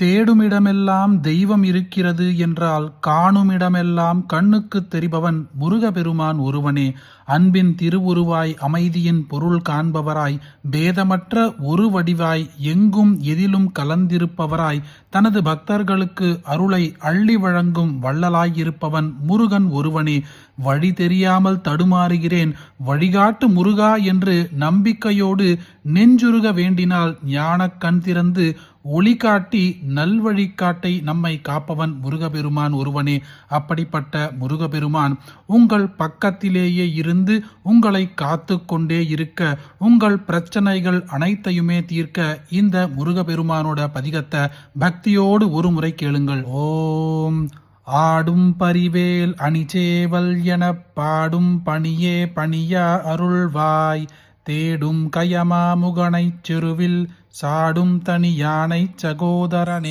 தேடுமிடமெல்லாம் தெய்வம் இருக்கிறது என்றால் காணுமிடமெல்லாம் கண்ணுக்குத் தெரிபவன் முருகபெருமான் ஒருவனே. அன்பின் திருவுருவாய் அமைதியின் பொருள் காண்பவராய் பேதமற்ற ஒரு வடிவாய் எங்கும் எதிலும் கலந்திருப்பவராய் தனது பக்தர்களுக்கு அருளை அள்ளி வழங்கும் வள்ளலாயிருப்பவன் முருகன் ஒருவனே. வழி தெரியாமல் தடுமாறுகிறேன், வழிகாட்டு முருகா என்று நம்பிக்கையோடு நெஞ்சுருக வேண்டினால் ஞானக் கண் திறந்து ஒளி காட்டி நல்வழிகாட்டை நம்மை காப்பவன் முருகபெருமான் ஒருவனே. அப்படிப்பட்ட முருகபெருமான் உங்கள் பக்கத்திலேயே இருந்து உங்களை காத்து கொண்டே இருக்க, உங்கள் பிரச்சனைகள் அனைத்தையுமே தீர்க்க இந்த முருகபெருமானோட பதிகத்தை பக்தியோடு ஒரு முறை கேளுங்கள். ஓம் ஆடும் பரிவேல் அணிச்சேவல் எனப் பாடும் பணியே பணியா அருள்வாய், தேடும் கயமா முகனைச் செருவில் சாடும் தனி யானைச் சகோதரனே.